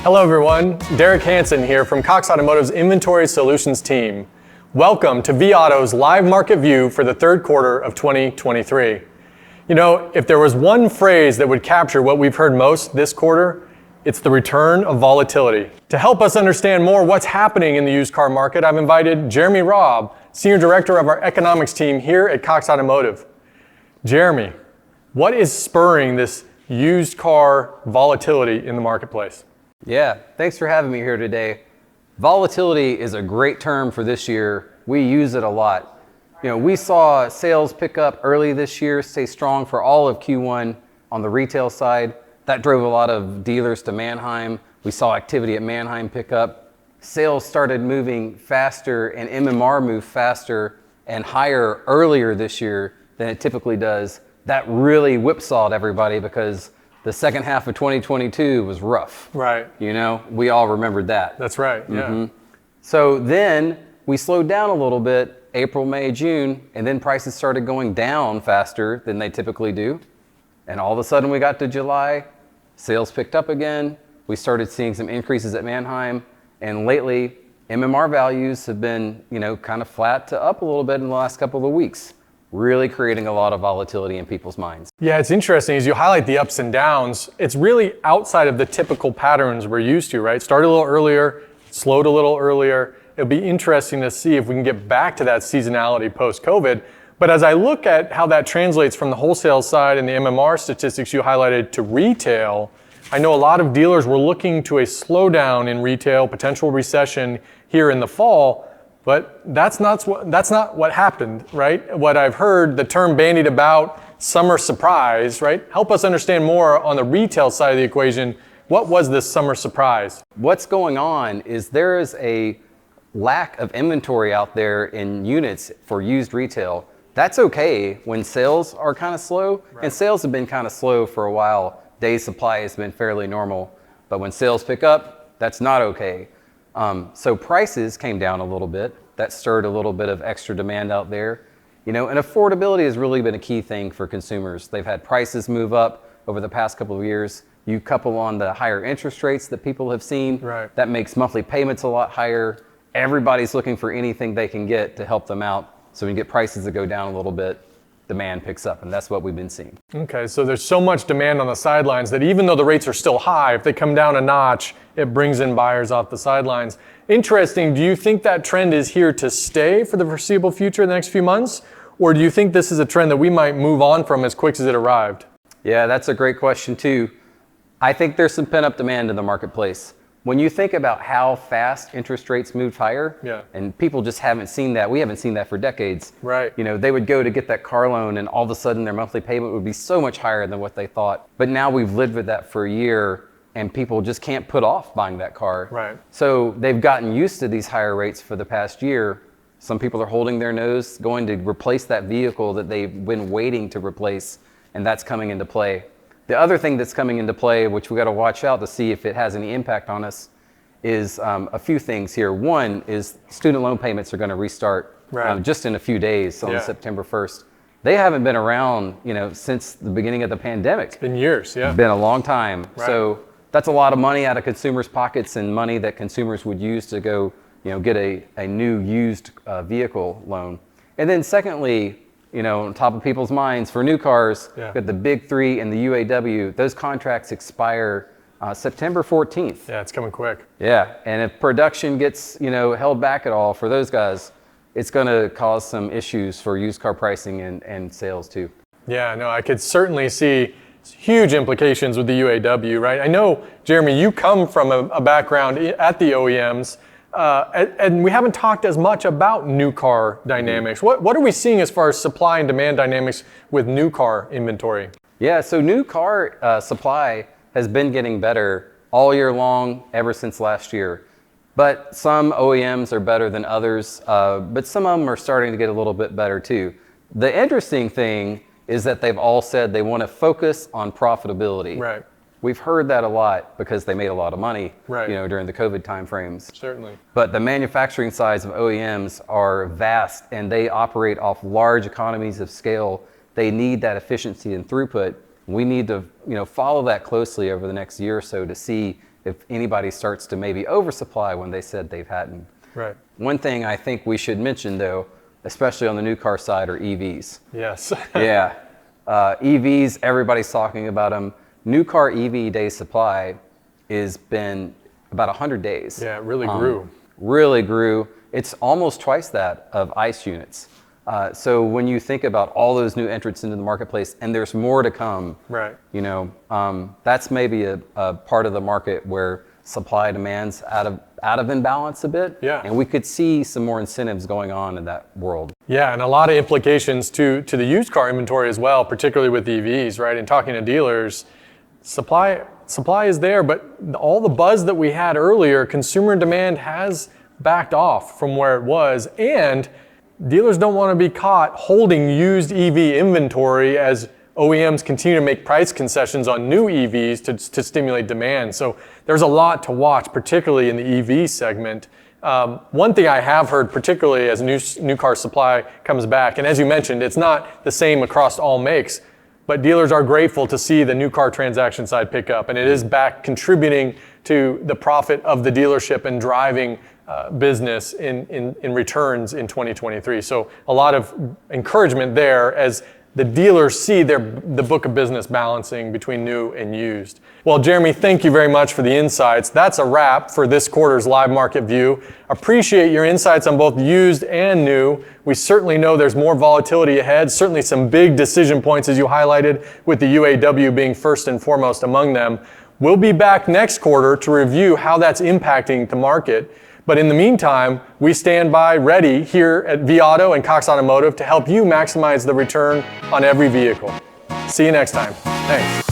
Hello everyone, Derek Hansen here from Cox Automotive's Inventory Solutions team. Welcome to vAuto's live market view for the third quarter of 2023. You know, if there was one phrase that would capture what we've heard most this quarter, it's the return of volatility. To help us understand more what's happening in the used car market, I've invited Jeremy Robb, Senior Director of our economics team here at Cox Automotive. Jeremy, what is spurring this used car volatility in the marketplace? Yeah, thanks for having me here today. Volatility is a great term for this year. We use it a lot. You know, we saw sales pick up early this year, stay strong for all of Q1 on the retail side. That drove a lot of dealers to Manheim. We saw activity at Manheim pick up. Sales started moving faster and MMR moved faster and higher earlier this year than it typically does. That really whipsawed everybody because the second half of 2022 was rough. Right. You know, we all remembered that. That's right, yeah. So then we slowed down a little bit, April, May, June, and then prices started going down faster than they typically do. And all of a sudden we got to July, sales picked up again. We started seeing some increases at Manheim, and lately MMR values have been, you know, kind of flat to up a little bit in the last couple of weeks, really creating a lot of volatility in people's minds. Yeah, it's interesting as you highlight the ups and downs. It's really outside of the typical patterns we're used to, right? Started a little earlier, slowed a little earlier. It'll be interesting to see if we can get back to that seasonality post-COVID. But as I look at how that translates from the wholesale side and the MMR statistics you highlighted to retail, I know a lot of dealers were looking to a slowdown in retail, potential recession here in the fall. But that's not what happened, right? What I've heard, the term bandied about, summer surprise, right? Help us understand more on the retail side of the equation. What was this summer surprise? What's going on is there is a lack of inventory out there in units for used retail. That's okay when sales are kind of slow, and sales have been kind of slow for a while. Days supply has been fairly normal, but when sales pick up, that's not okay. So prices came down a little bit. That stirred a little bit of extra demand out there. You know, and affordability has really been a key thing for consumers. They've had prices move up over the past couple of years. You couple on the higher interest rates that people have seen, that makes monthly payments a lot higher. Everybody's looking for anything they can get to help them out. So when you get prices that go down a little bit, demand picks up, and that's what we've been seeing. Okay, so there's so much demand on the sidelines that even though the rates are still high, if they come down a notch, it brings in buyers off the sidelines. Interesting, do you think that trend is here to stay for the foreseeable future in the next few months? Or do you think this is a trend that we might move on from as quick as it arrived? Yeah, that's a great question too. I think there's some pent-up demand in the marketplace. When you think about how fast interest rates moved higher, and people just haven't seen that. We haven't seen that for decades. Right. You know, they would go to get that car loan and all of a sudden their monthly payment would be so much higher than what they thought. But now we've lived with that for a year and people just can't put off buying that car. Right. So they've gotten used to these higher rates for the past year. Some people are holding their nose, going to replace that vehicle that they've been waiting to replace, and that's coming into play. The other thing that's coming into play, which we got to watch out to see if it has any impact on us, is a few things here. One is student loan payments are going to restart just in a few days, on September 1st. They haven't been around, you know, since the beginning of the pandemic. It's been years, It's been a long time. So that's a lot of money out of consumers' pockets and money that consumers would use to go, you know, get a new used vehicle loan. And then secondly, you know, on top of people's minds, for new cars, got the big three and the UAW. Those contracts expire September 14th. Yeah, it's coming quick. Yeah, and if production gets, you know, held back at all for those guys, it's going to cause some issues for used car pricing and sales too. Yeah, no, I could certainly see huge implications with the UAW, right? I know, Jeremy, you come from a background at the OEMs, and we haven't talked as much about new car dynamics. What are we seeing as far as supply and demand dynamics with new car inventory? Yeah, so new car supply has been getting better all year long, ever since last year. But some OEMs are better than others, but some of them are starting to get a little bit better too. The interesting thing is that they've all said they want to focus on profitability. Right. We've heard that a lot because they made a lot of money, you know, during the COVID timeframes. Certainly. But the manufacturing sides of OEMs are vast and they operate off large economies of scale. They need that efficiency and throughput. We need to, you know, follow that closely over the next year or so to see if anybody starts to maybe oversupply when they said they've hadn't. Right. One thing I think we should mention though, especially on the new car side, are EVs. Yes. Yeah. EVs, everybody's talking about them. New car EV day supply has been about 100 days. Yeah, it really grew. Really grew. It's almost twice that of ICE units. So when you think about all those new entrants into the marketplace, and there's more to come, Right. you know, that's maybe a part of the market where supply demand's out of imbalance a bit. Yeah. And we could see some more incentives going on in that world. Yeah, and a lot of implications to the used car inventory as well, particularly with EVs, right? And talking to dealers, supply is there, but all the buzz that we had earlier, consumer demand has backed off from where it was, and dealers don't want to be caught holding used EV inventory as OEMs continue to make price concessions on new EVs to stimulate demand. So there's a lot to watch, particularly in the EV segment. One thing I have heard, particularly as new car supply comes back, and as you mentioned, it's not the same across all makes, but dealers are grateful to see the new car transaction side pick up, and it is back contributing to the profit of the dealership and driving business in returns in 2023. So a lot of encouragement there as the dealers see the book of business balancing between new and used. Well, Jeremy, thank you very much for the insights. That's a wrap for this quarter's live market view. Appreciate your insights on both used and new. We certainly know there's more volatility ahead, certainly some big decision points as you highlighted, with the UAW being first and foremost among them. We'll be back next quarter to review how that's impacting the market. But in the meantime, we stand by ready here at vAuto and Cox Automotive to help you maximize the return on every vehicle. See you next time. Thanks.